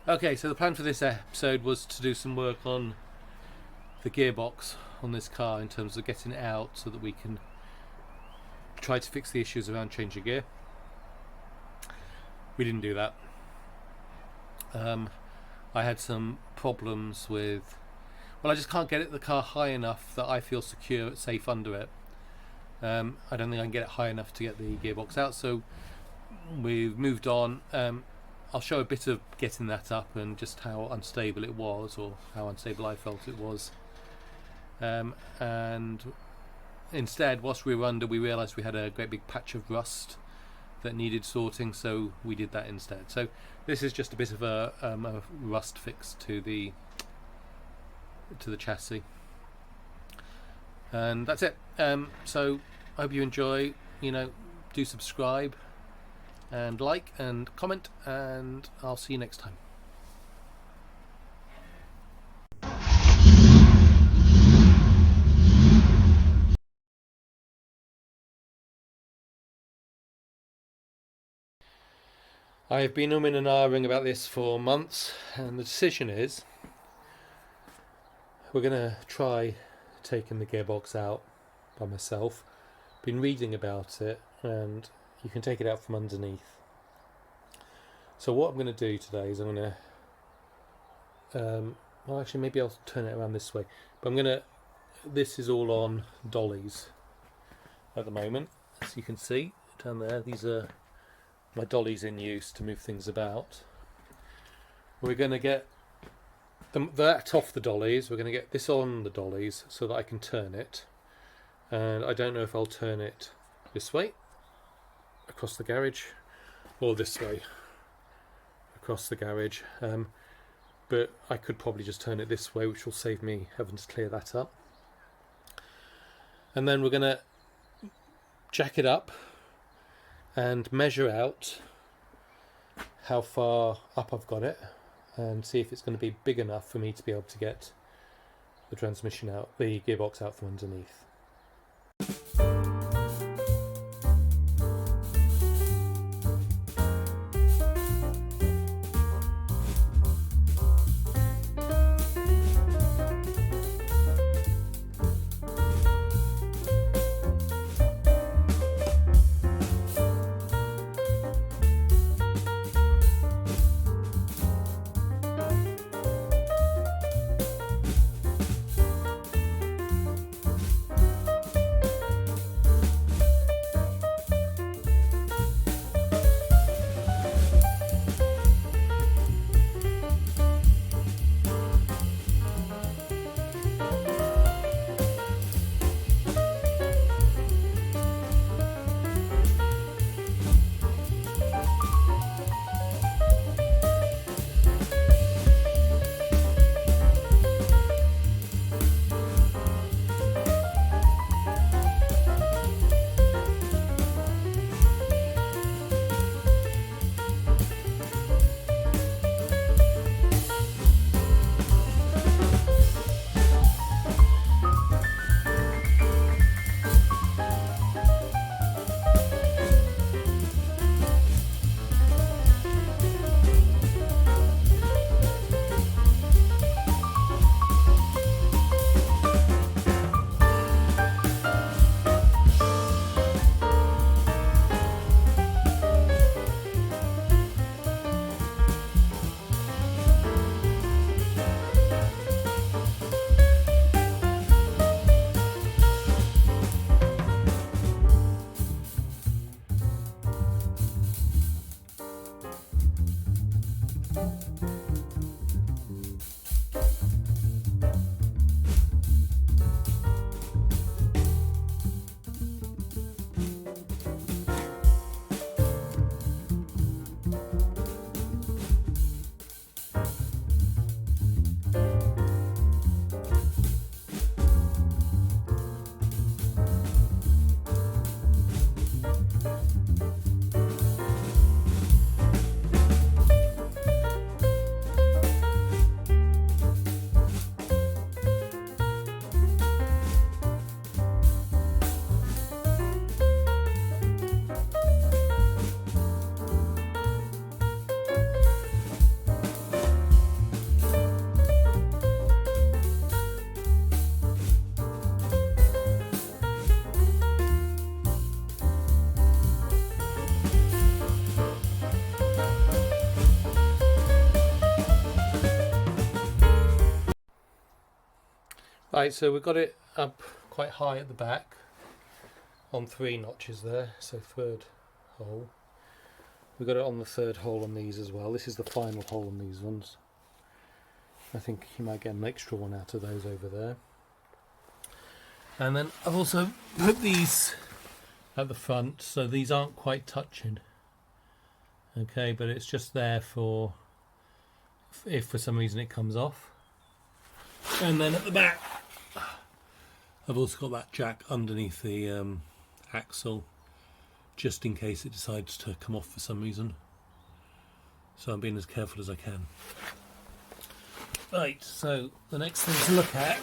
Okay, so the plan for this episode was to do some work on the gearbox on this car in terms of getting it out so that we can try to fix the issues around changing gear. We didn't do that. I had some problems with, well, I just can't get the car high enough that I feel secure, safe under it. I don't think I can get it high enough to get the gearbox out, so we've moved on. I'll show a bit of getting that up and just how unstable it was, or how unstable I felt it was. And instead, whilst we were under, we realised we had a great big patch of rust that needed sorting, so we did that instead. So this is just a bit of a rust fix to the chassis, and that's it. So I hope you enjoy. Do subscribe and like and comment, and I'll see you next time. I've been umming and ahhing about this for months, and the decision is we're going to try taking the gearbox out by myself. Been reading about it, and you can take it out from underneath. So what I'm going to do today is I'm going to well, actually maybe I'll turn it around this way, but this is all on dollies at the moment, as you can see down there. These are my dollies in use to move things about. We're going to get that off the dollies. We're going to get this on the dollies so that I can turn it, and I don't know if I'll turn it this way across the garage or this way across the garage, but I could probably just turn it this way, which will save me having to clear that up. And then we're going to jack it up and measure out how far up I've got it, and see if it's going to be big enough for me to be able to get the transmission out, the gearbox out from underneath. Right, so we've got it up quite high at the back on 3 notches there, so 3rd hole. We've got it on the 3rd hole on these as well. This is the final hole on these ones. I think you might get an extra one out of those over there. And then I've also put these at the front, so these aren't quite touching. Okay, but it's just there for if for some reason it comes off. And then at the back, I've also got that jack underneath the axle, just in case it decides to come off for some reason. So I'm being as careful as I can. Right, so the next thing to look at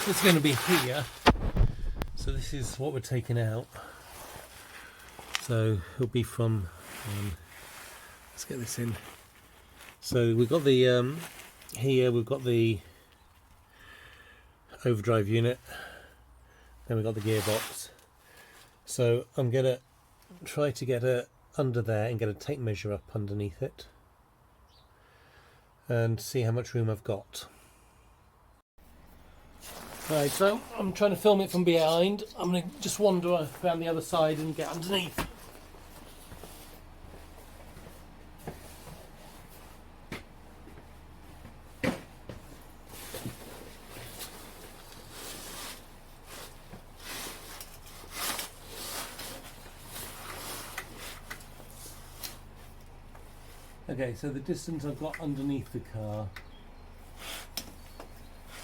is going to be here. So this is what we're taking out. So it'll be from, let's get this in. So we've got the, here we've got the overdrive unit, then we've got the gearbox. So I'm going to try to get it under there and get a tape measure up underneath it and see how much room I've got. Right, so I'm trying to film it from behind. I'm going to just wander around the other side and get underneath. Okay, so the distance I've got underneath the car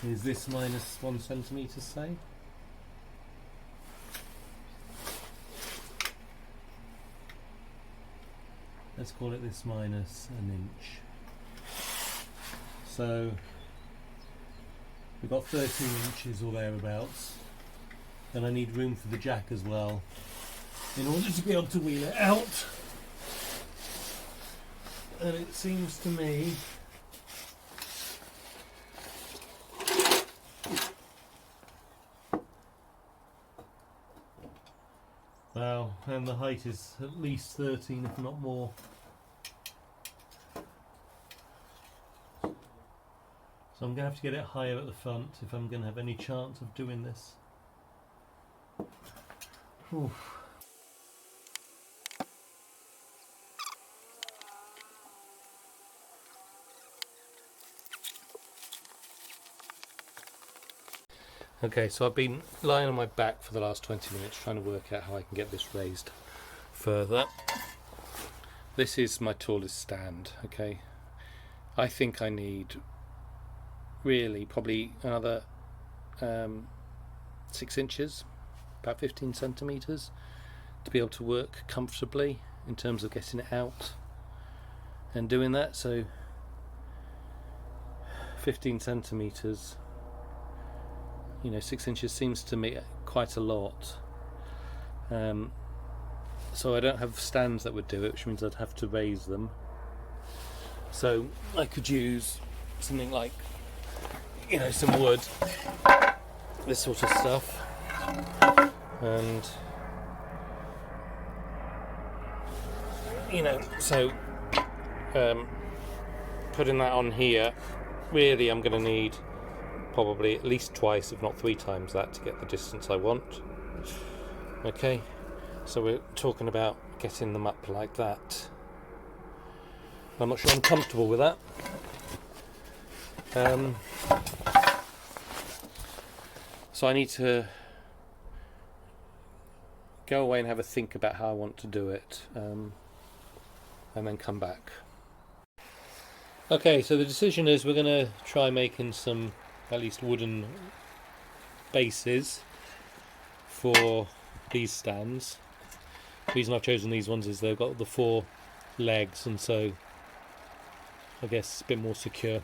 is this minus 1 centimetre, say. Let's call it this minus an inch. So we've got 13 inches or thereabouts, and I need room for the jack as well in order to be able to wheel it out. And it seems to me wow, and the height is at least 13 if not more. So I'm going to have to get it higher at the front if I'm going to have any chance of doing this. Oof. Okay, so I've been lying on my back for the last 20 minutes trying to work out how I can get this raised further. This is my tallest stand, okay. I think I need really probably another 6 inches, about 15 centimetres to be able to work comfortably in terms of getting it out and doing that. So 15 centimetres, you know, 6 inches seems to me quite a lot. So I don't have stands that would do it, which means I'd have to raise them. So I could use something like, you know, some wood, this sort of stuff, and you know, so putting that on here, really I'm going to need probably at least twice, if not 3 times that, to get the distance I want. Okay, so we're talking about getting them up like that. I'm not sure I'm comfortable with that. So I need to go away and have a think about how I want to do it, and then come back. Okay, so the decision is we're going to try making some at least wooden bases for these stands. The reason I've chosen these ones is they've got the 4 legs, and so I guess it's a bit more secure.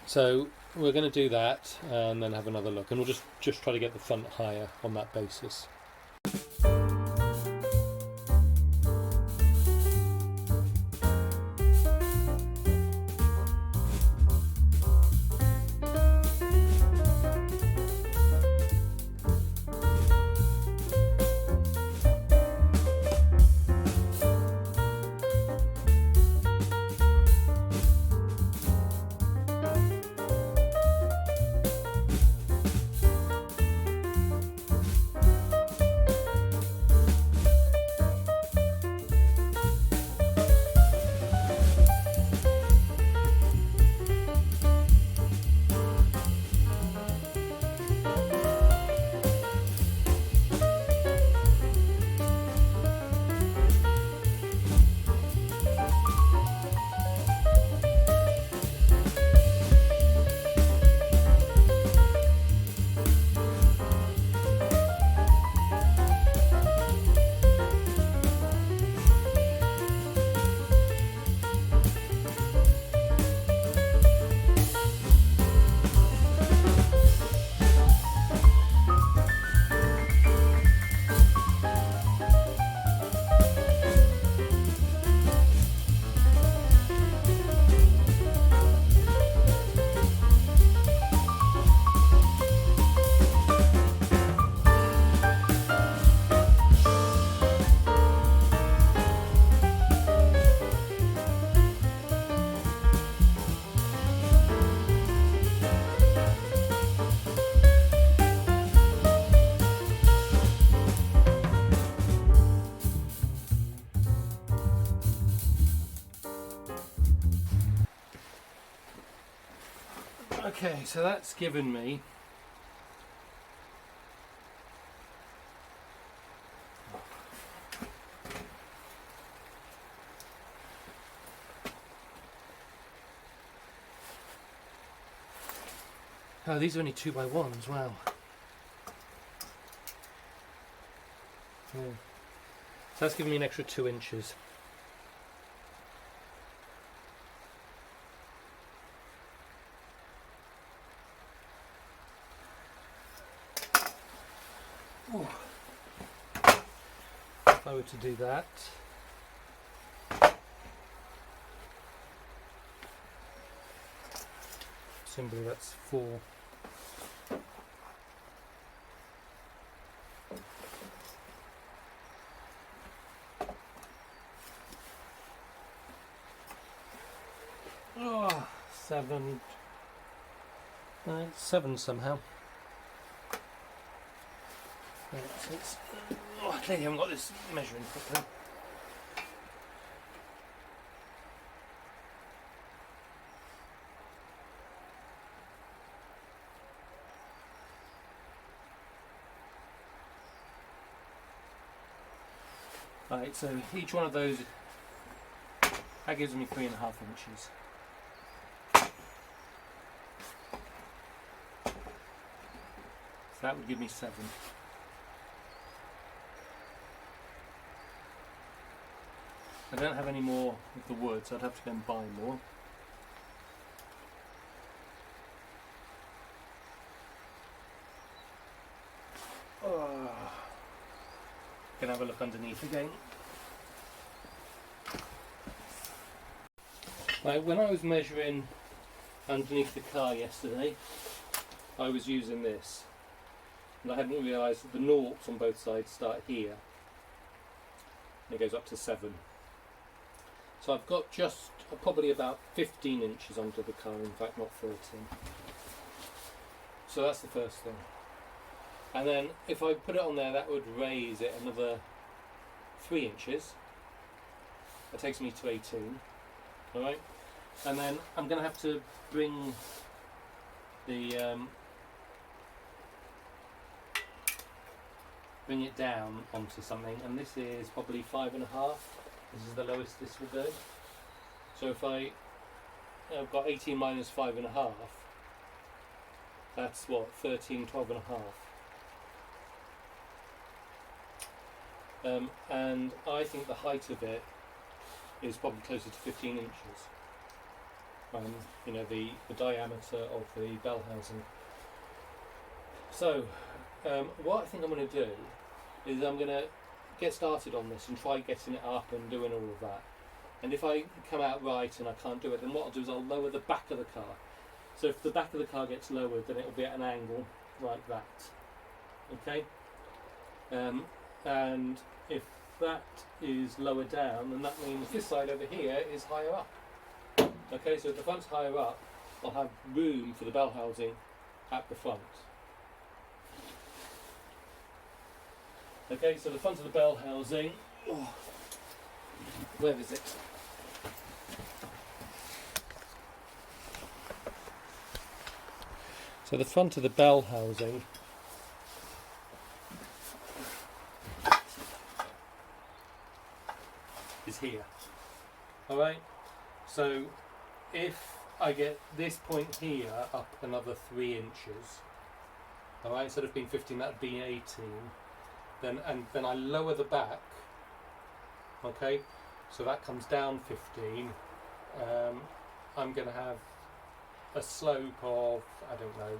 So we're going to do that and then have another look, and we'll just try to get the front higher on that basis. Okay, so that's given me oh, these are only 2x1s, wow. Yeah. So that's giving me an extra 2 inches. Ooh. If I were to do that, simply that's 4. Oh, 7. It's 7 somehow. Right, so it's, I clearly haven't got this measuring properly. Right, so each one of those, that gives me 3.5 inches. So that would give me 7. I don't have any more of the wood, so I'd have to go and buy more. Oh. Gonna have a look underneath again. Right, when I was measuring underneath the car yesterday, I was using this. And I hadn't realised that the noughts on both sides start here. And it goes up to 7. So I've got just probably about 15 inches under the car, in fact not 13. So that's the first thing. And then if I put it on there, that would raise it another 3 inches. That takes me to 18. Alright? And then I'm going to have to bring the bring it down onto something, and this is probably 5.5. This is the lowest this will go. So if I've got 18 minus 5.5, that's what, 13, 12.5. And I think the height of it is probably closer to 15 inches. You know, the diameter of the bell housing. So what I think I'm going to do is I'm going to get started on this and try getting it up and doing all of that. And if I come out right and I can't do it, then what I'll do is I'll lower the back of the car. So if the back of the car gets lowered, then it'll be at an angle like that. Okay? And if that is lower down, then that means this side over here is higher up. Okay, so if the front's higher up, I'll have room for the bell housing at the front. Okay, so the front of the bell housing, oh, where is it? So the front of the bell housing is here. Alright, so if I get this point here up another 3 inches, alright, instead of being 15 that would be 18, then I lower the back, okay, so that comes down 15. I'm going to have a slope of, I don't know,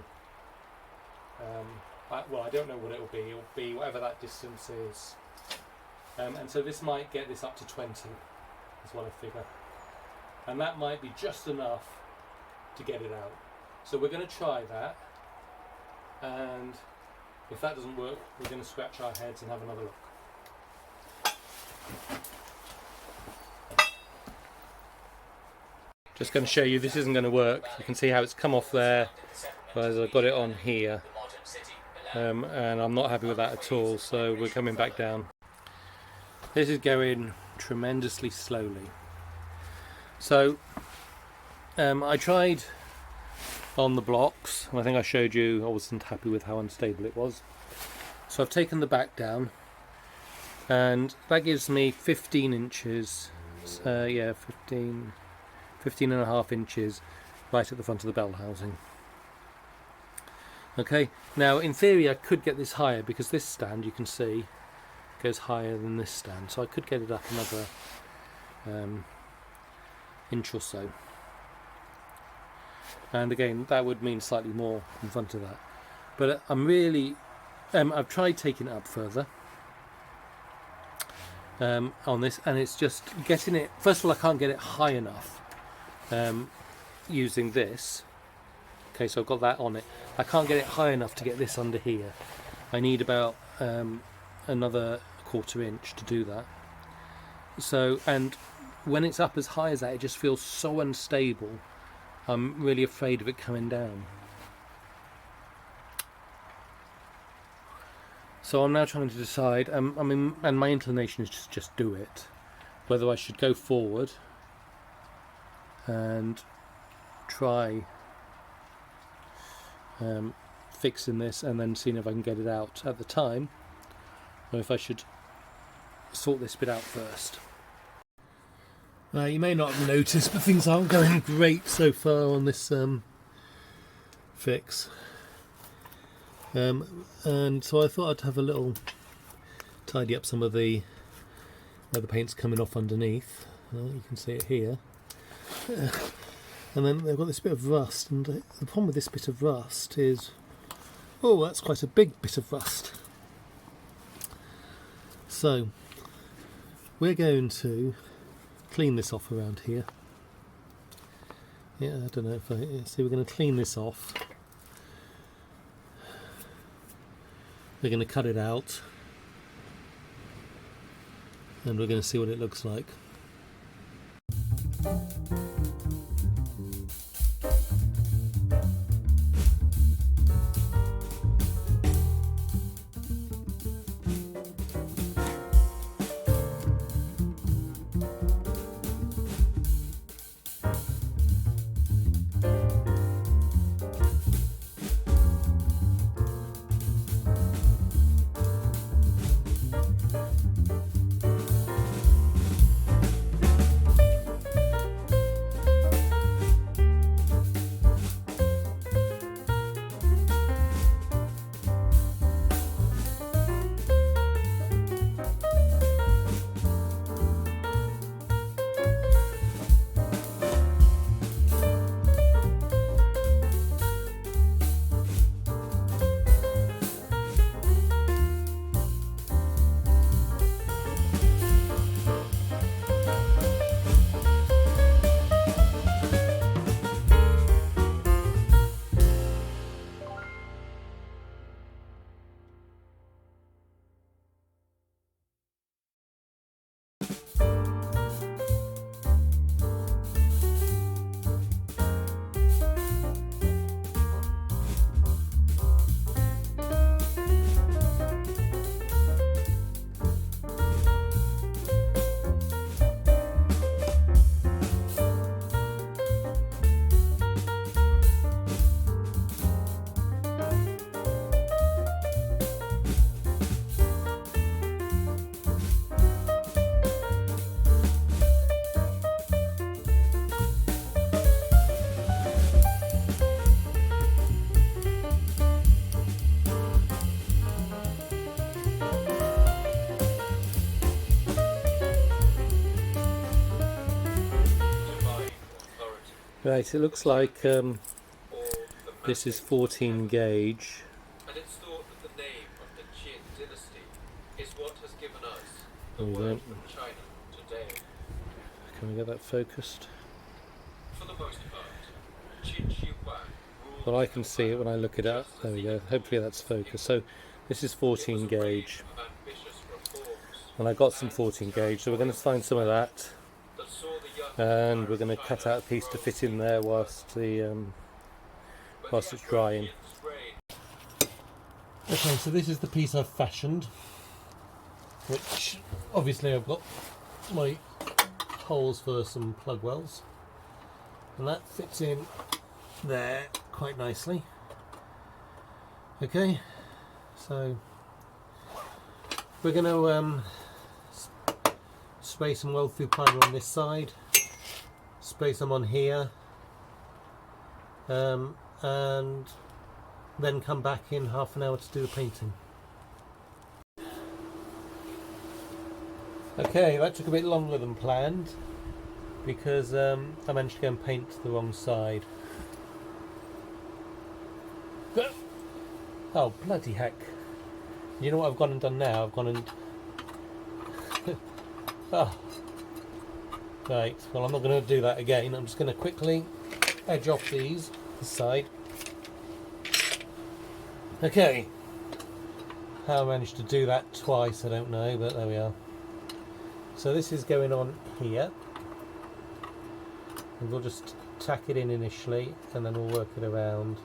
well, I don't know what it'll be whatever that distance is, and so this might get this up to 20, is what I figure, and that might be just enough to get it out. So we're going to try that, and if that doesn't work, we're going to scratch our heads and have another look. Just going to show you this isn't going to work. You can see how it's come off there, whereas I've got it on here, and I'm not happy with that at all, so we're coming back down. This is going tremendously slowly. So I tried on the blocks, and I think I showed you I wasn't happy with how unstable it was. So I've taken the back down, and that gives me 15 inches, yeah, 15 and a half inches right at the front of the bell housing. Okay, now in theory I could get this higher, because this stand, you can see, goes higher than this stand, so I could get it up another inch or so. And again, that would mean slightly more in front of that. But I'm really, I've tried taking it up further on this, and it's just getting it, first of all I can't get it high enough using this. Okay, so I've got that on it. I can't get it high enough to get this under here. I need about another 1/4 inch to do that. So, and when it's up as high as that, it just feels so unstable. I'm really afraid of it coming down. So I'm now trying to decide, I mean, and my inclination is just do it, whether I should go forward and try fixing this and then seeing if I can get it out at the time, or if I should sort this bit out first. You may not have noticed, but things aren't going great so far on this fix. And so I thought I'd have a little tidy up some of the where the paint's coming off underneath. You can see it here. And then they've got this bit of rust, and the problem with this bit of rust is, oh, that's quite a big bit of rust. So we're going to clean this off around here. Yeah, I don't know if so we're going to clean this off. We're going to cut it out, and we're going to see what it looks like. Right, it looks like this is 14 gauge. And it's thought that the name of the Qin dynasty is what has given us the word from China today. Can we get that focused? For the most part, Qin Shi Huang ruled. Well, I can see it when I look it up. There we go. Hopefully that's focused. So this is 14 gauge. And I got some 14 gauge, so we're going to find some of that. And we're going to cut out a piece to fit in there whilst it's drying. Okay, so this is the piece I've fashioned, which obviously I've got my holes for some plug wells, and that fits in there quite nicely. Okay, so we're going to spray some weld through primer on this side, spray some on here, and then come back in half an hour to do the painting. Okay, that took a bit longer than planned because I managed to go and paint the wrong side. Oh, bloody heck. You know what I've gone and done now? I've gone and... oh. Right, well I'm not going to do that again. I'm just going to quickly edge off this side. Okay. How I managed to do that twice, I don't know, but there we are. So this is going on here. And we'll just tack it in initially, and then we'll work it around.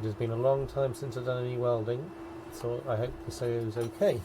It has been a long time since I've done any welding, so I hope this is okay.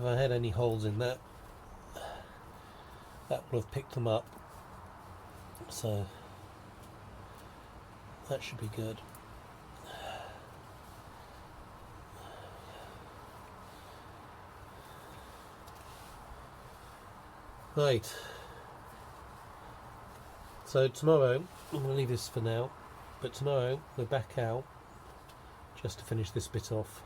I had any holes in that, that would have picked them up, so that should be good. Right, so tomorrow, I'm going to leave this for now, but tomorrow we're back out just to finish this bit off.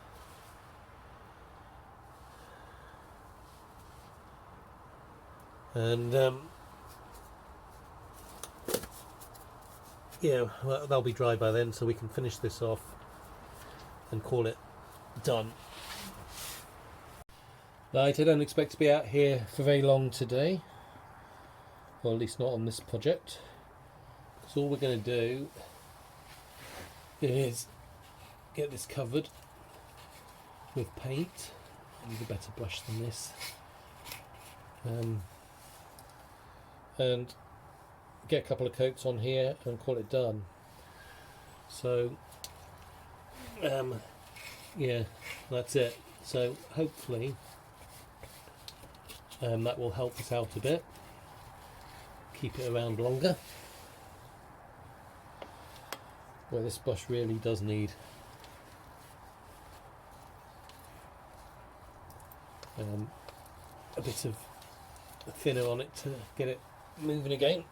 And yeah, well, they'll be dry by then, so we can finish this off and call it done. Right, I don't expect to be out here for very long today, or at least not on this project. So all we're going to do is get this covered with paint. I need a better brush than this. And get a couple of coats on here and call it done. So yeah, that's it. So hopefully that will help us out a bit, keep it around longer. Well, this brush really does need a bit of thinner on it to get it moving again.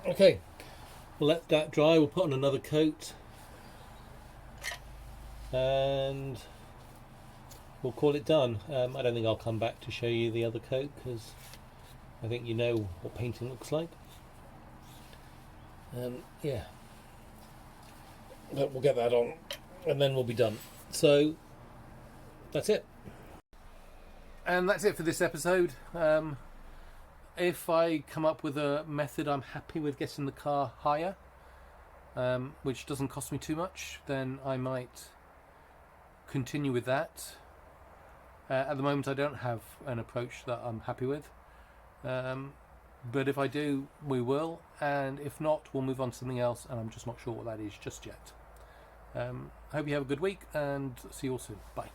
Okay, we'll let that dry, we'll put on another coat and we'll call it done. I don't think I'll come back to show you the other coat because I think you know what painting looks like. Yeah, but we'll get that on and then we'll be done. So that's it. And that's it for this episode. If I come up with a method I'm happy with getting the car higher, which doesn't cost me too much, then I might continue with that. At the moment I don't have an approach that I'm happy with, but if I do, we will, and if not, we'll move on to something else, and I'm just not sure what that is just yet. I hope you have a good week and see you all soon. Bye.